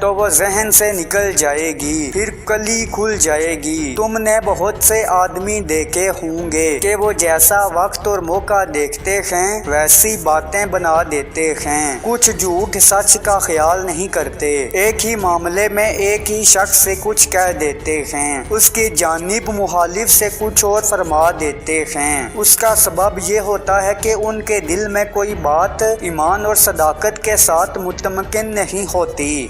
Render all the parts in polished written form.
تو وہ ذہن سے نکل جائے گی، پھر کلی کھل جائے گی۔ تم نے بہت سے آدمی دیکھے ہوں گے کہ وہ جیسا وقت اور موقع دیکھتے ہیں ویسی باتیں بنا دیتے ہیں، کچھ جھوٹ سچ کا خیال نہیں کرتے، ایک ہی معاملے میں ایک ہی شخص سے کچھ کہہ دیتے ہیں، اس کی جانب مخالف سے کچھ اور فرما دیتے ہیں۔ اس کا سبب یہ ہوتا ہے کہ ان کے دل میں کوئی بات ایمان اور صداقت کے ساتھ مطمئن نہیں ہوتی۔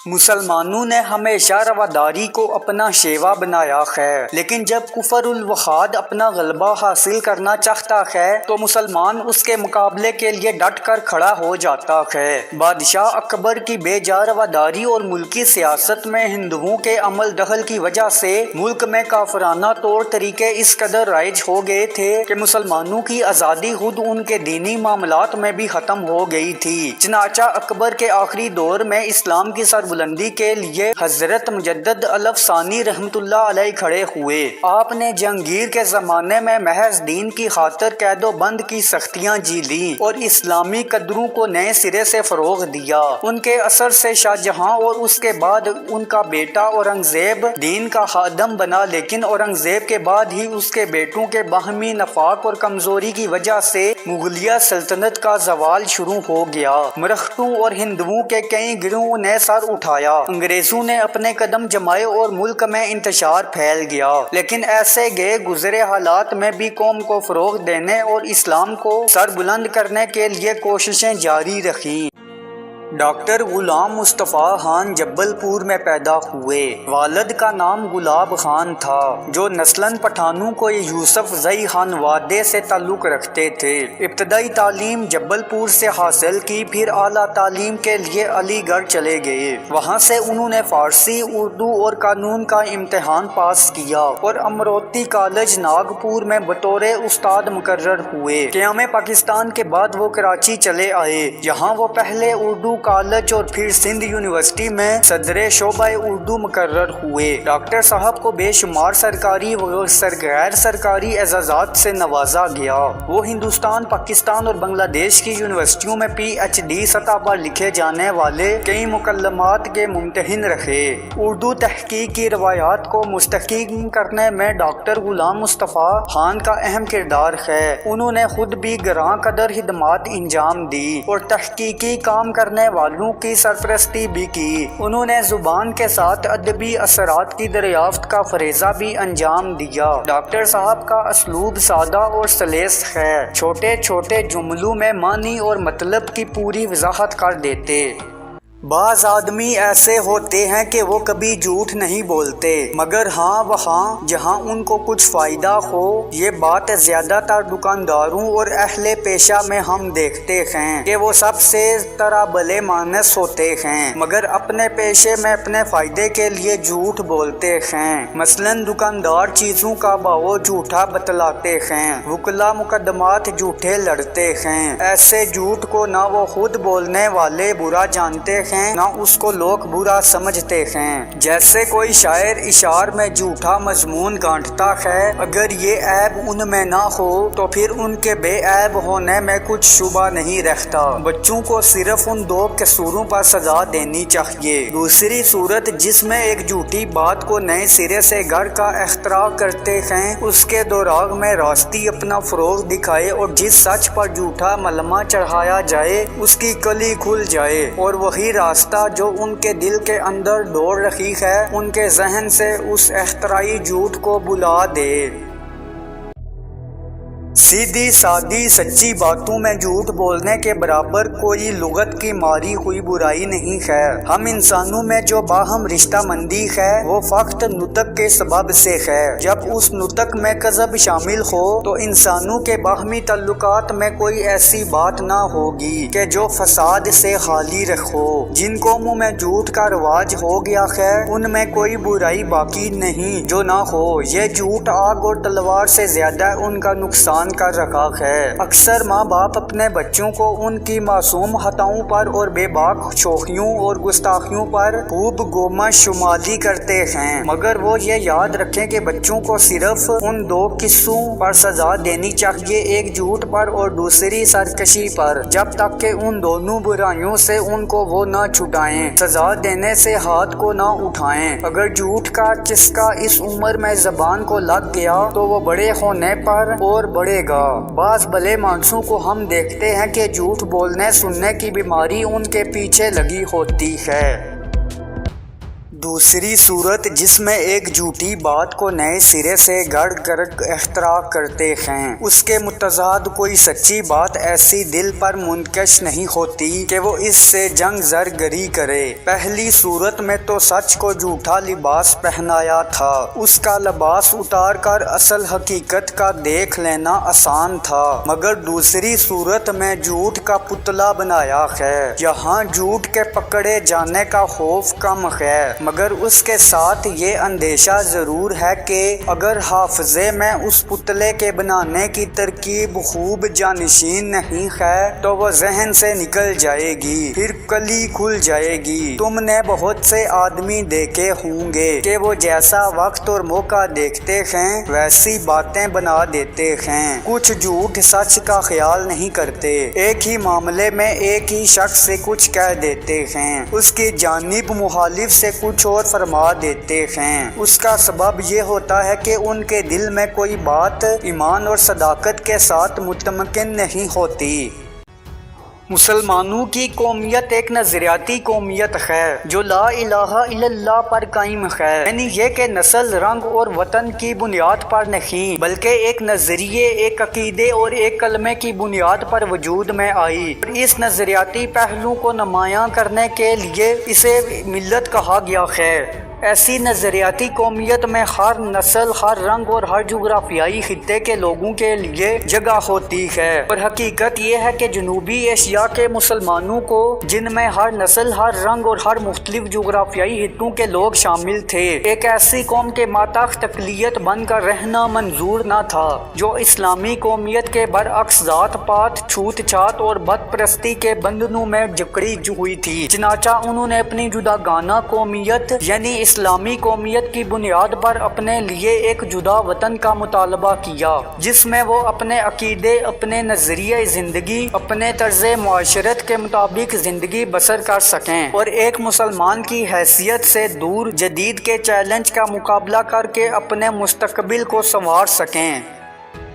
مسلمانوں نے ہمیشہ رواداری کو اپنا شیوا بنایا ہے، لیکن جب کفر الوحاد اپنا غلبہ حاصل کرنا چاہتا ہے تو مسلمان اس کے مقابلے کے لیے ڈٹ کر کھڑا ہو جاتا ہے۔ بادشاہ اکبر کی بے جا رواداری اور ملکی سیاست میں ہندوؤں کے عمل دخل کی وجہ سے ملک میں کافرانہ طور طریقے اس قدر رائج ہو گئے تھے کہ مسلمانوں کی آزادی خود ان کے دینی معاملات میں بھی ختم ہو گئی تھی۔ چنانچہ اکبر کے آخری دور میں اسلام کی بلندی کے لیے حضرت مجدد الف ثانی رحمت اللہ علیہ کھڑے ہوئے۔ آپ نے جہانگیر کے زمانے میں محض دین کی خاطر قید و بند کی سختیاں جھیلیں اور اسلامی قدروں کو نئے سرے سے فروغ دیا۔ ان کے اثر سے شاہ جہاں اور اس کے بعد ان کا بیٹا اورنگزیب دین کا خادم بنا، لیکن اورنگزیب کے بعد ہی اس کے بیٹوں کے باہمی نفاق اور کمزوری کی وجہ سے مغلیہ سلطنت کا زوال شروع ہو گیا۔ مرہٹوں اور ہندوؤں کے کئی گروہوں نے سر اٹھایا، انگریزوں نے اپنے قدم جمائے اور ملک میں انتشار پھیل گیا، لیکن ایسے گئے گزرے حالات میں بھی قوم کو فروغ دینے اور اسلام کو سر بلند کرنے کے لیے کوششیں جاری رکھیں۔ ڈاکٹر غلام مصطفیٰ خان جبل پور میں پیدا ہوئے۔ والد کا نام گلاب خان تھا، جو نسلاً پٹھانوں کو یوسف زئی خان وادے سے تعلق رکھتے تھے۔ ابتدائی تعلیم جبل پور سے حاصل کی، پھر اعلیٰ تعلیم کے لیے علی گڑھ چلے گئے۔ وہاں سے انہوں نے فارسی، اردو اور قانون کا امتحان پاس کیا اور امروتی کالج ناگپور میں بطور استاد مقرر ہوئے۔ قیام پاکستان کے بعد وہ کراچی چلے آئے، جہاں وہ پہلے اردو کالج اور پھر سندھ یونیورسٹی میں صدر شعبہ اردو مقرر ہوئے۔ ڈاکٹر صاحب کو بے شمار سرکاری و غیر سرکاری اعزازات سے نوازا گیا۔ وہ ہندوستان، پاکستان اور بنگلہ دیش کی یونیورسٹیوں میں پی ایچ ڈی سطح پر لکھے جانے والے کئی مکالمات کے ممتحن رہے۔ اردو تحقیق کی روایات کو مستحکم کرنے میں ڈاکٹر غلام مصطفیٰ خان کا اہم کردار ہے۔ انہوں نے خود بھی گراں قدر خدمات انجام دی اور تحقیقی کام کرنے والوں کی سرپرستی بھی کی۔ انہوں نے زبان کے ساتھ ادبی اثرات کی دریافت کا فریضہ بھی انجام دیا۔ ڈاکٹر صاحب کا اسلوب سادہ اور سلیس ہے، چھوٹے چھوٹے جملوں میں معنی اور مطلب کی پوری وضاحت کر دیتے۔ بعض آدمی ایسے ہوتے ہیں کہ وہ کبھی جھوٹ نہیں بولتے، مگر ہاں وہاں جہاں ان کو کچھ فائدہ ہو۔ یہ بات زیادہ تر دکانداروں اور اہل پیشہ میں ہم دیکھتے ہیں کہ وہ سب سے طرح بھلے مانس ہوتے ہیں، مگر اپنے پیشے میں اپنے فائدے کے لیے جھوٹ بولتے ہیں۔ مثلاً دکاندار چیزوں کا بھاؤ جھوٹا بتلاتے ہیں، وکلا مقدمات جھوٹے لڑتے ہیں۔ ایسے جھوٹ کو نہ وہ خود بولنے والے برا جانتے ہیں، نہ اس کو لوگ برا سمجھتے ہیں۔ جیسے کوئی شاعر اشعار میں جھوٹا مضمون گانٹتا ہے، اگر یہ عیب ان میں نہ ہو تو پھر ان کے بے عیب ہونے میں کچھ شبہ نہیں رہتا۔ بچوں کو صرف ان دو قصوروں پر سزا دینی چاہیے۔ دوسری صورت جس میں ایک جھوٹی بات کو نئے سرے سے گھڑ کا اختراع کرتے ہیں، اس کے دوراگ میں راستی اپنا فروغ دکھائے اور جس سچ پر جھوٹا ملمہ چڑھایا جائے اس کی کلی کھل جائے اور وہی راستہ جو ان کے دل کے اندر دوڑ رہی ہے ان کے ذہن سے اس اختراعی جھوٹ کو بلا دے۔ سیدھی سادی سچی باتوں میں جھوٹ بولنے کے برابر کوئی لغت کی ماری ہوئی برائی نہیں ہے۔ ہم انسانوں میں جو باہم رشتہ مندی ہے وہ فقط نطق کے سبب سے ہے۔ جب اس نطق میں کذب شامل ہو تو انسانوں کے باہمی تعلقات میں کوئی ایسی بات نہ ہوگی کہ جو فساد سے خالی رکھو۔ جن قوموں میں جھوٹ کا رواج ہو گیا ہے ان میں کوئی برائی باقی نہیں جو نہ ہو۔ یہ جھوٹ آگ اور تلوار سے زیادہ ان کا نقصان قربان کر رکھا ہے۔ اکثر ماں باپ اپنے بچوں کو ان کی معصوم خطاؤں پر اور بے باک شوخیوں اور گستاخیوں پر خوب گومہ شمالی کرتے ہیں، مگر وہ یہ یاد رکھیں کہ بچوں کو صرف ان دو قصوں پر سزا دینی چاہیے، ایک جھوٹ پر اور دوسری سرکشی پر، جب تک کہ ان دونوں برائیوں سے ان کو وہ نہ چھٹائیں۔ سزا دینے سے ہاتھ کو نہ اٹھائیں۔ اگر جھوٹ کا چسکا اس عمر میں زبان کو لگ گیا تو وہ بڑے ہونے پر اور بڑھے گا۔ بعض بھلے مانسوں کو ہم دیکھتے ہیں کہ جھوٹ بولنے سننے کی بیماری ان کے پیچھے لگی ہوتی ہے۔ دوسری صورت جس میں ایک جھوٹی بات کو نئے سرے سے گڑھ کر اختراع کرتے ہیں، اس کے متضاد کوئی سچی بات ایسی دل پر منکش نہیں ہوتی کہ وہ اس سے جنگ زرگری کرے۔ پہلی صورت میں تو سچ کو جھوٹا لباس پہنایا تھا، اس کا لباس اتار کر اصل حقیقت کا دیکھ لینا آسان تھا، مگر دوسری صورت میں جھوٹ کا پتلا بنایا ہے۔ یہاں جھوٹ کے پکڑے جانے کا خوف کم ہے، مگر اس کے ساتھ یہ اندیشہ ضرور ہے کہ اگر حافظے میں اس پتلے کے بنانے کی ترکیب خوب جانشین نہیں ہے تو وہ ذہن سے نکل جائے گی، پھر کلی کھل جائے گی۔ تم نے بہت سے آدمی دیکھے ہوں گے کہ وہ جیسا وقت اور موقع دیکھتے ہیں ویسی باتیں بنا دیتے ہیں، کچھ جھوٹ سچ کا خیال نہیں کرتے، ایک ہی معاملے میں ایک ہی شخص سے کچھ کہہ دیتے ہیں، اس کی جانب مخالف سے کچھ اور فرما دیتے ہیں۔ اس کا سبب یہ ہوتا ہے کہ ان کے دل میں کوئی بات ایمان اور صداقت کے ساتھ مطمئن نہیں ہوتی۔ مسلمانوں کی قومیت ایک نظریاتی قومیت ہے جو لا الہ الا اللہ پر قائم ہے، یعنی یہ کہ نسل، رنگ اور وطن کی بنیاد پر نہیں بلکہ ایک نظریے، ایک عقیدے اور ایک کلمے کی بنیاد پر وجود میں آئی، اور اس نظریاتی پہلو کو نمایاں کرنے کے لیے اسے ملت کہا گیا ہے۔ ایسی نظریاتی قومیت میں ہر نسل، ہر رنگ اور ہر جغرافیائی خطے کے لوگوں کے لیے جگہ ہوتی ہے، اور حقیقت یہ ہے کہ جنوبی ایشیا کے مسلمانوں کو، جن میں ہر نسل، ہر رنگ اور ہر مختلف جغرافیائی خطوں کے لوگ شامل تھے، ایک ایسی قوم کے ماتحت اقلیت بن کر رہنا منظور نہ تھا جو اسلامی قومیت کے برعکس ذات پات، چھوت چھات اور بت پرستی کے بندھنوں میں جکڑی ہوئی تھی۔ چنانچہ انہوں نے اپنی جداگانہ قومیت یعنی اسلامی قومیت کی بنیاد پر اپنے لیے ایک جدا وطن کا مطالبہ کیا، جس میں وہ اپنے عقیدے، اپنے نظریہ زندگی، اپنے طرز معاشرت کے مطابق زندگی بسر کر سکیں اور ایک مسلمان کی حیثیت سے دور جدید کے چیلنج کا مقابلہ کر کے اپنے مستقبل کو سنوار سکیں۔